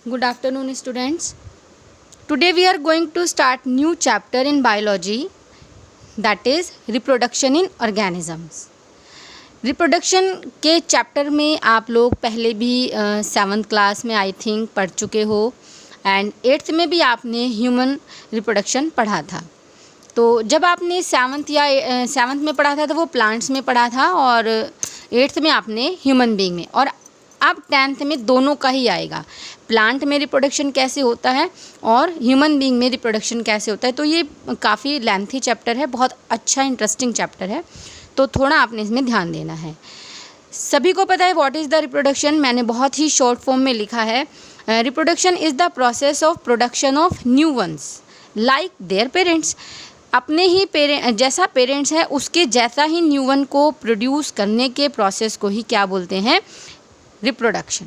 Good afternoon, students. Today we are going to start new chapter in biology, that is reproduction in organisms. Reproduction के chapter में आप लोग पहले भी 7th class में I think पढ़ चुके हो एंड 8th में भी आपने ह्यूमन रिप्रोडक्शन पढ़ा था। तो जब आपने 7th में पढ़ा था तो वो प्लांट्स में पढ़ा था और 8th में आपने ह्यूमन बीइंग में, और अब 10th में दोनों का ही आएगा, प्लांट में रिप्रोडक्शन कैसे होता है और ह्यूमन बीइंग में रिप्रोडक्शन कैसे होता है। तो ये काफ़ी लेंथी चैप्टर है, बहुत अच्छा इंटरेस्टिंग चैप्टर है, तो थोड़ा आपने इसमें ध्यान देना है। सभी को पता है व्हाट इज़ द रिप्रोडक्शन, मैंने बहुत ही शॉर्ट फॉर्म में लिखा है। Reproduction is the process of production of new ones like their parents. अपने ही जैसा पेरेंट्स है उसके जैसा ही न्यू वन को प्रोड्यूस करने के प्रोसेस को ही क्या बोलते हैं, रिप्रोडक्शन।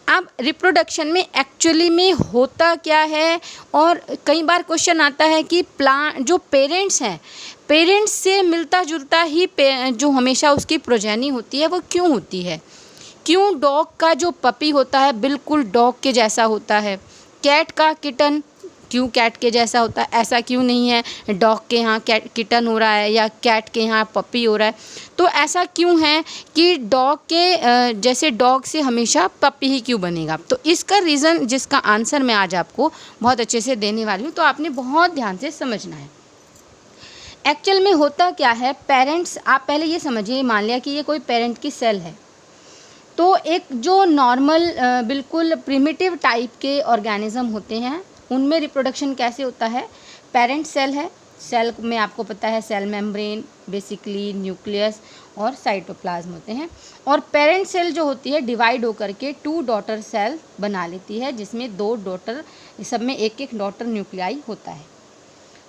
अब रिप्रोडक्शन में एक्चुअली में होता क्या है, और कई बार क्वेश्चन आता है कि जो पेरेंट्स हैं, पेरेंट्स से मिलता जुलता ही जो हमेशा उसकी प्रोजेनी होती है वो क्यों होती है। क्यों डॉग का जो पपी होता है बिल्कुल डॉग के जैसा होता है, कैट का किटन क्यों कैट के जैसा होता है, ऐसा क्यों नहीं है डॉग के यहाँ किटन हो रहा है या कैट के यहाँ पपी हो रहा है। तो ऐसा क्यों है कि डॉग के जैसे डॉग से हमेशा पपी ही क्यों बनेगा। तो इसका रीज़न, जिसका आंसर मैं आज आपको बहुत अच्छे से देने वाली हूँ, तो आपने बहुत ध्यान से समझना है। एक्चुअल में होता क्या है, पेरेंट्स, आप पहले ये समझिए, मान लिया कि ये कोई पेरेंट की सेल है, तो एक जो नॉर्मल बिल्कुल प्रिमिटिव टाइप के ऑर्गेनिज्म होते हैं उनमें रिप्रोडक्शन कैसे होता है। पेरेंट सेल है, सेल में आपको पता है सेल मेम्ब्रेन, बेसिकली न्यूक्लियस और साइटोप्लाज्म होते हैं, और पेरेंट सेल जो होती है डिवाइड होकर के 2 डॉटर सेल बना लेती है, जिसमें 2 डॉटर, सब में एक एक डॉटर न्यूक्लियाई होता है।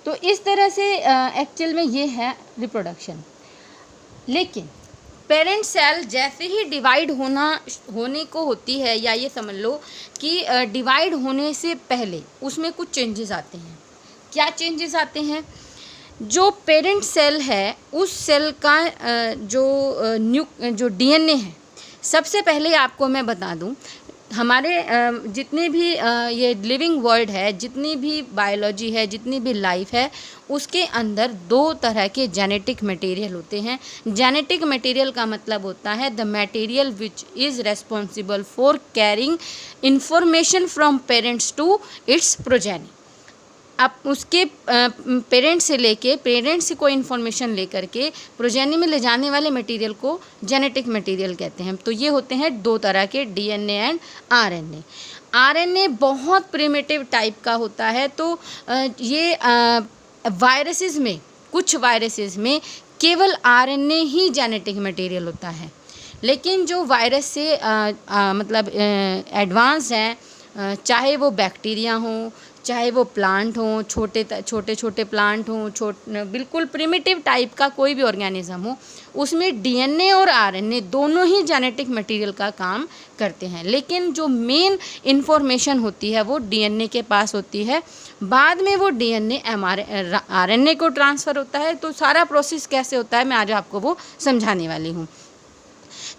तो इस तरह से एक्चुअल में ये है रिप्रोडक्शन। लेकिन पेरेंट सेल जैसे ही डिवाइड होने को होती है, या ये समझ लो कि डिवाइड होने से पहले उसमें कुछ चेंजेस आते हैं। क्या चेंजेस आते हैं, जो पेरेंट सेल है उस सेल का जो डीएनए है, सबसे पहले आपको मैं बता दूं, हमारे जितने भी ये लिविंग वर्ल्ड है, जितनी भी बायोलॉजी है, जितनी भी लाइफ है, उसके अंदर 2 तरह के जेनेटिक मटेरियल होते हैं। जेनेटिक मटेरियल का मतलब होता है the material which is responsible for carrying information from parents to its progeny. अब उसके पेरेंट्स से कोई इन्फॉर्मेशन लेकर के प्रोजेनी में ले जाने वाले मटेरियल को जेनेटिक मटेरियल कहते हैं। तो ये होते हैं 2 तरह के, डीएनए एंड आरएनए। आरएनए बहुत प्रिमिटिव टाइप का होता है, तो ये वायरसेस में, कुछ वायरसेस में केवल आरएनए ही जेनेटिक मटेरियल होता है। लेकिन जो वायरस से मतलब एडवांस हैं, चाहे वो बैक्टीरिया हो, चाहे वो प्लांट हो, छोटे प्लांट हो, बिल्कुल प्रिमिटिव टाइप का कोई भी ऑर्गेनिज्म हो, उसमें डीएनए और आरएनए दोनों ही जेनेटिक मटेरियल का काम करते हैं। लेकिन जो मेन इन्फॉर्मेशन होती है वो डीएनए के पास होती है, बाद में वो डीएनए आरएनए को ट्रांसफ़र होता है। तो सारा प्रोसेस कैसे होता है मैं आज आपको वो समझाने वाली हूँ।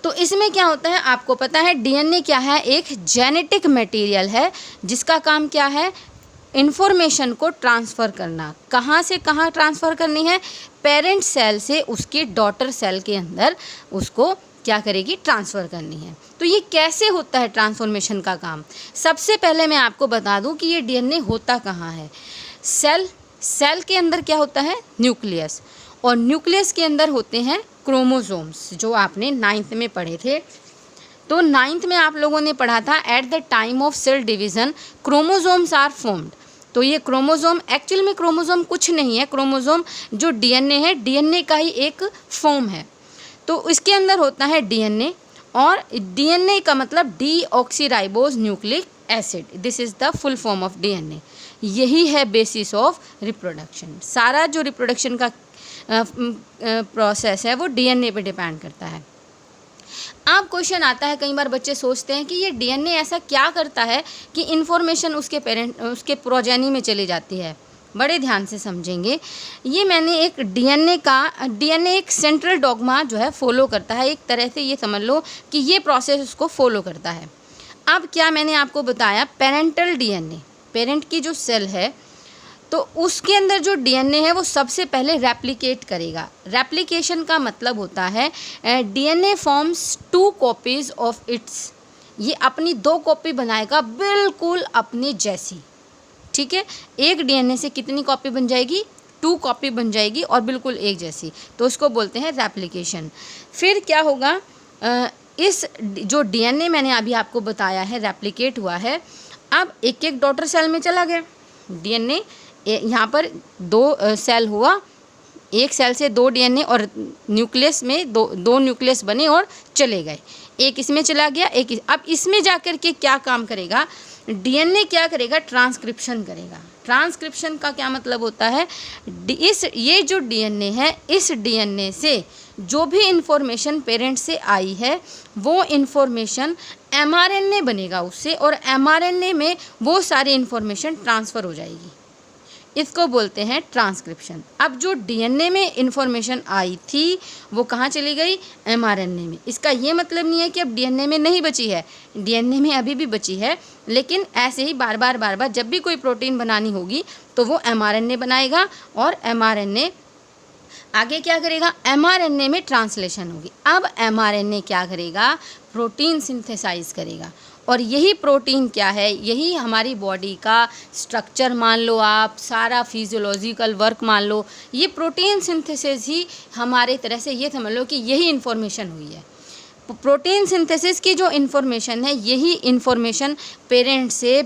तो इसमें क्या होता है, आपको पता है डीएनए क्या है, एक जेनेटिक मटेरियल है जिसका काम क्या है, इन्फॉर्मेशन को ट्रांसफ़र करना। कहाँ से कहाँ ट्रांसफ़र करनी है, पेरेंट सेल से उसके डॉटर सेल के अंदर उसको क्या करेगी, ट्रांसफ़र करनी है। तो ये कैसे होता है ट्रांसफॉर्मेशन का काम। सबसे पहले मैं आपको बता दूं कि ये डीएनए होता कहाँ है। सेल के अंदर क्या होता है, न्यूक्लियस, और न्यूक्लियस के अंदर होते हैं क्रोमोसोम्स, जो आपने 9th में पढ़े थे। तो 9th में आप लोगों ने पढ़ा था, at the time of cell division chromosomes are formed. तो ये क्रोमोसोम, एक्चुअल में क्रोमोसोम कुछ नहीं है, क्रोमोसोम जो डीएनए है, डीएनए का ही एक फॉर्म है। तो इसके अंदर होता है डीएनए, और डीएनए का मतलब deoxyribose nucleic acid, this is the full form of DNA. यही है बेसिस ऑफ रिप्रोडक्शन। सारा जो रिप्रोडक्शन का प्रोसेस है वो डीएनए पे डिपेंड करता है। अब क्वेश्चन आता है, कई बार बच्चे सोचते हैं कि ये डीएनए ऐसा क्या करता है कि इन्फॉर्मेशन उसके प्रोजेनी में चली जाती है। बड़े ध्यान से समझेंगे। ये मैंने एक डीएनए एक सेंट्रल डॉगमा जो है फॉलो करता है, एक तरह से ये समझ लो कि ये प्रोसेस उसको फॉलो करता है। अब क्या मैंने आपको बताया, पेरेंटल डीएनए, पेरेंट की जो सेल है तो उसके अंदर जो डीएनए है वो सबसे पहले रेप्लिकेट करेगा। रेप्लिकेशन का मतलब होता है DNA forms 2 copies of its, ये अपनी 2 कॉपी बनाएगा बिल्कुल अपनी जैसी। ठीक है, एक डीएनए से कितनी कॉपी बन जाएगी, 2 कॉपी बन जाएगी और बिल्कुल एक जैसी, तो उसको बोलते हैं रेप्लिकेशन। फिर क्या होगा, इस जो डीएनए मैंने अभी आपको बताया है रेप्लिकेट हुआ है, अब एक एक डॉटर सेल में चला गया डीएनए। यहाँ पर 2 सेल हुआ, एक सेल से 2 डीएनए और न्यूक्लियस में दो न्यूक्लियस बने और चले गए, एक इसमें चला गया एक अब इसमें जाकर के क्या काम करेगा, डीएनए क्या करेगा, ट्रांसक्रिप्शन करेगा। ट्रांसक्रिप्शन का क्या मतलब होता है, ये जो डीएनए है, इस डीएनए से जो भी इन्फॉर्मेशन पेरेंट से आई है वो इन्फॉर्मेशन एमआरएनए बनेगा उससे, और एमआरएनए में वो सारी इन्फॉर्मेशन ट्रांसफ़र हो जाएगी, इसको बोलते हैं ट्रांसक्रिप्शन। अब जो डीएनए में इन्फॉर्मेशन आई थी वो कहाँ चली गई, एमआरएनए में। इसका ये मतलब नहीं है कि अब डीएनए में नहीं बची है, डीएनए में अभी भी बची है, लेकिन ऐसे ही बार बार जब भी कोई प्रोटीन बनानी होगी तो वो एमआरएनए बनाएगा और एमआरएनए आगे क्या करेगा, एमआरएनए में ट्रांसलेशन होगी। अब एमआरएनए क्या करेगा, प्रोटीन सिंथेसाइज करेगा, और यही प्रोटीन क्या है, यही हमारी बॉडी का स्ट्रक्चर मान लो आप, सारा फिजियोलॉजिकल वर्क मान लो, ये प्रोटीन सिंथेसिस ही हमारे तरह से ये समझ लो कि यही इन्फॉर्मेशन हुई है। प्रोटीन सिंथेसिस की जो इन्फॉर्मेशन है, यही इन्फॉर्मेशन पेरेंट से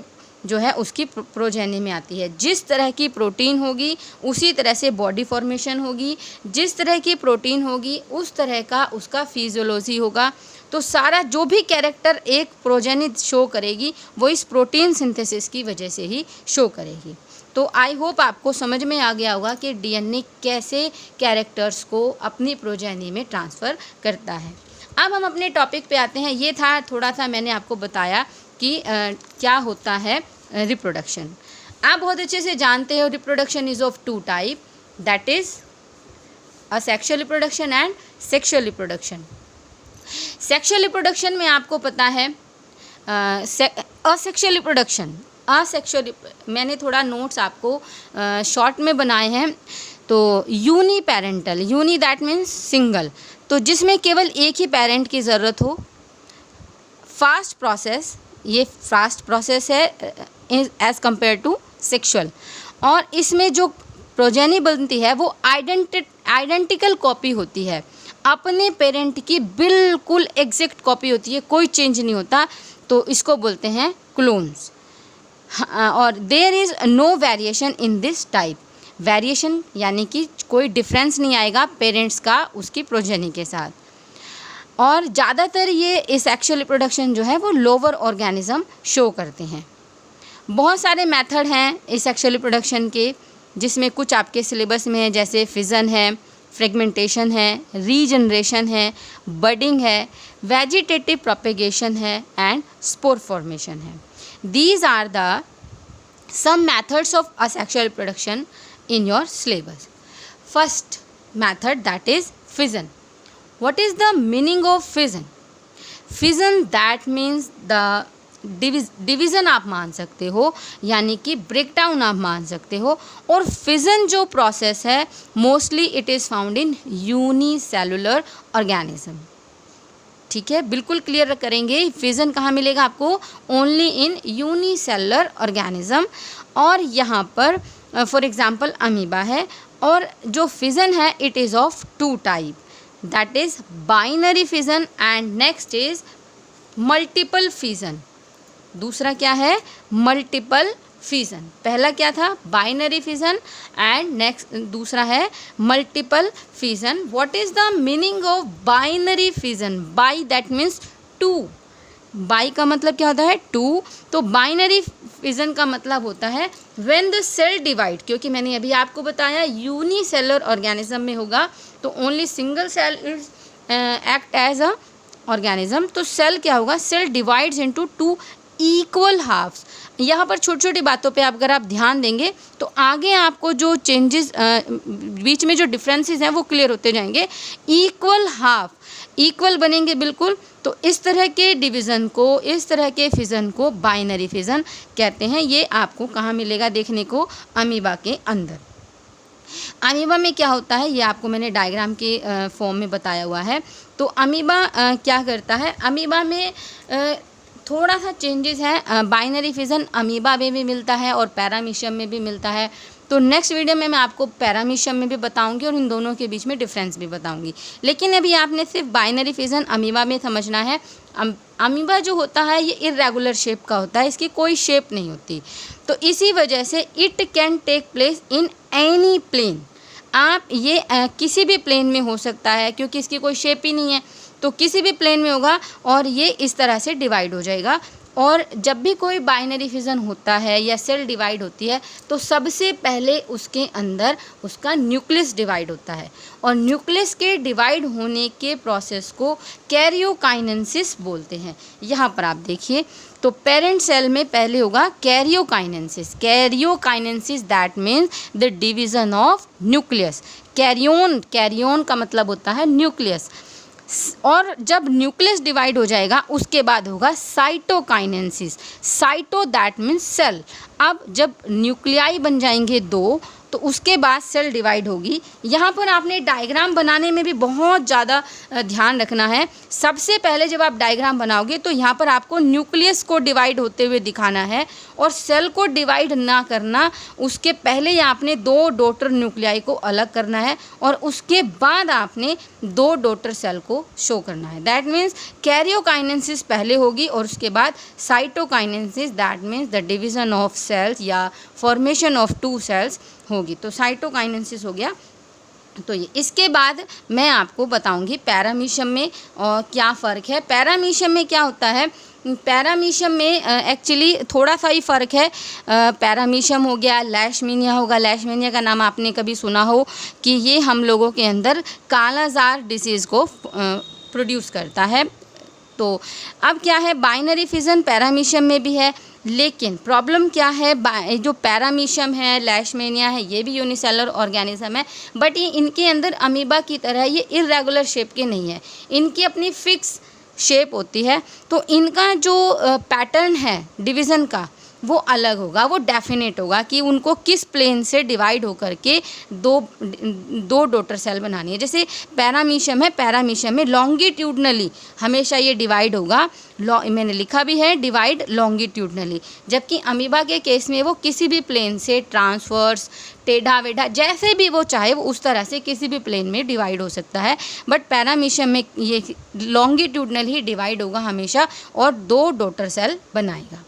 जो है उसकी प्रोजेनी में आती है। जिस तरह की प्रोटीन होगी उसी तरह से बॉडी फॉर्मेशन होगी, जिस तरह की प्रोटीन होगी उस तरह का उसका फिजियोलॉजी होगा। तो सारा जो भी कैरेक्टर एक प्रोजेनी शो करेगी वो इस प्रोटीन सिंथेसिस की वजह से ही शो करेगी। तो आई होप आपको समझ में आ गया होगा कि डीएनए कैसे कैरेक्टर्स को अपनी प्रोजेनी में ट्रांसफ़र करता है। अब हम अपने टॉपिक पे आते हैं। ये था थोड़ा सा मैंने आपको बताया कि क्या होता है रिप्रोडक्शन। आप बहुत अच्छे से जानते हो reproduction is of 2 type, that is asexual reproduction and sexual reproduction. Sexual reproduction में आपको पता है असेक्सुअल रिप्रोडक्शन, मैंने थोड़ा नोट्स आपको शॉर्ट में बनाए हैं। तो uniparental, uni that means single, तो जिसमें केवल एक ही पेरेंट की ज़रूरत हो। फास्ट प्रोसेस, ये फास्ट प्रोसेस है एज़ कंपेयर टू सेक्सुअल, और इसमें जो प्रोजेनी बनती है वो आइडेंटिकल कॉपी होती है, अपने पेरेंट की बिल्कुल एग्जैक्ट कॉपी होती है, कोई चेंज नहीं होता, तो इसको बोलते हैं क्लोन्स। और there is no variation in this type, variation यानी कि कोई डिफरेंस नहीं आएगा पेरेंट्स का उसकी प्रोजेनी के साथ। और ज़्यादातर ये एसेक्सुअल रिप्रोडक्शन जो है वो लोअर ऑर्गेनिज्म शो करते हैं। बहुत सारे मेथड हैं एसेक्सुअल रिप्रोडक्शन के, जिसमें कुछ आपके सिलेबस में है, जैसे फिजन है, फ्रेगमेंटेशन है, रीजनरेशन है, बडिंग है, वेजिटेटिव प्रोपेगेशन है एंड स्पोर फॉर्मेशन है। These are the some methods of asexual reproduction in your syllabus. First method, that is fission. What is the meaning of fission? Fission that means the division आप मान सकते हो, यानी कि breakdown आप मान सकते हो। और फिजन जो प्रोसेस है mostly it is found in unicellular organism. ठीक है, बिल्कुल क्लियर करेंगे, फिजन कहाँ मिलेगा आपको, ओनली इन यूनिसेलुलर ऑर्गेनिज्म। और यहाँ पर फॉर एग्ज़ाम्पल अमीबा है, और जो फिजन है it is of 2 type, that is binary fission and next is multiple fission. दूसरा क्या है, मल्टीपल फिजन। पहला क्या था, बाइनरी फिजन, एंड नेक्स्ट दूसरा है multiple fission. What is the meaning of binary fission? By that means 2, by का मतलब क्या होता है, 2। तो बाइनरी फिजन का मतलब होता है व्हेन द सेल डिवाइड, क्योंकि मैंने अभी आपको बताया यूनिसेलुलर ऑर्गेनिज्म में होगा तो only single cell is act as a organism. तो सेल क्या होगा, cell divides into 2 equal halves. यहाँ पर छोटी छोटी बातों पे अगर आप ध्यान देंगे तो आगे आपको जो चेंजेस बीच में जो डिफरेंसेस हैं वो क्लियर होते जाएंगे। इक्वल हाफ, इक्वल बनेंगे बिल्कुल, तो इस तरह के डिवीज़न को, इस तरह के फिज़न को बाइनरी फिज़न कहते हैं। ये आपको कहाँ मिलेगा देखने को? अमीबा के अंदर। अमीबा में क्या होता है ये आपको मैंने डायग्राम के फॉर्म में बताया हुआ है। तो अमीबा क्या करता है? अमीबा में थोड़ा सा चेंजेस है। बाइनरी फिज़न अमीबा में भी मिलता है और पैरामीशियम में भी मिलता है। तो नेक्स्ट वीडियो में मैं आपको पैरामीशियम में भी बताऊंगी और इन दोनों के बीच में डिफरेंस भी बताऊंगी। लेकिन अभी आपने सिर्फ बाइनरी फिज़न अमीबा में समझना है। अमीबा जो होता है ये इर्रेगुलर शेप का होता है, इसकी कोई शेप नहीं होती। तो इसी वजह से it can take place in any plane. आप ये किसी भी प्लेन में हो सकता है, क्योंकि इसकी कोई शेप ही नहीं है, तो किसी भी प्लेन में होगा और ये इस तरह से डिवाइड हो जाएगा। और जब भी कोई बाइनरी फिज़न होता है या सेल डिवाइड होती है तो सबसे पहले उसके अंदर उसका न्यूक्लियस डिवाइड होता है, और न्यूक्लियस के डिवाइड होने के प्रोसेस को कैरियोकाइनेसिस बोलते हैं। यहाँ पर आप देखिए, तो पेरेंट सेल में पहले होगा karyokinesis. Karyokinesis that means the division of nucleus. कैरियोन का मतलब होता है न्यूक्लियस। और जब न्यूक्लियस डिवाइड हो जाएगा उसके बाद होगा cytokinesis. Cyto that means cell. अब जब न्यूक्लियाई बन जाएंगे दो तो उसके बाद सेल डिवाइड होगी। यहाँ पर आपने डायग्राम बनाने में भी बहुत ज़्यादा ध्यान रखना है। सबसे पहले जब आप डायग्राम बनाओगे तो यहाँ पर आपको न्यूक्लियस को डिवाइड होते हुए दिखाना है और सेल को डिवाइड ना करना। उसके पहले ही आपने दो डॉटर न्यूक्लियाई को अलग करना है और उसके बाद आपने दो डॉटर सेल को शो करना है। दैट मीन्स कैरियोकाइनेसिस पहले होगी और उसके बाद cytokinesis that means the division of cells या फॉर्मेशन ऑफ टू सेल्स होगी। तो साइटोकाइनेसिस हो गया। तो ये इसके बाद मैं आपको बताऊंगी पैरामीशियम में और क्या फ़र्क है। पैरामीशियम में क्या होता है? पैरामीशियम में एक्चुअली थोड़ा सा ही फ़र्क है। पैरामीशियम हो गया, लेशमीनिया होगा। लेशमीनिया का नाम आपने कभी सुना हो कि ये हम लोगों के अंदर कालाजार डिसीज़ को प्रोड्यूस करता है। तो अब क्या है, बाइनरी फिज़न पैरामीशियम में भी है, लेकिन प्रॉब्लम क्या है, जो पैरामीशियम है, लेशमेनिया है, ये भी यूनिसेलर ऑर्गेनिज्म है, बट ये इनके अंदर अमीबा की तरह ये इर्रेगुलर शेप के नहीं है। इनकी अपनी फिक्स शेप होती है। तो इनका जो पैटर्न है डिवीज़न का वो अलग होगा, वो डेफिनेट होगा कि उनको किस प्लेन से डिवाइड होकर के दो डॉटर सेल बनानी है। जैसे पैरामीशियम है, पैरामीशियम में लॉन्गिट्यूडनली हमेशा ये डिवाइड होगा। मैंने लिखा भी है डिवाइड लॉन्गिट्यूडनली, जबकि अमीबा के केस में वो किसी भी प्लेन से ट्रांसवर्स, टेढ़ा वेढ़ा, जैसे भी वो चाहे वो उस तरह से किसी भी प्लेन में डिवाइड हो सकता है। बट पैरामीशियम में ये लॉन्गिट्यूडनल ही डिवाइड होगा हमेशा और दो डॉटर सेल बनाएगा।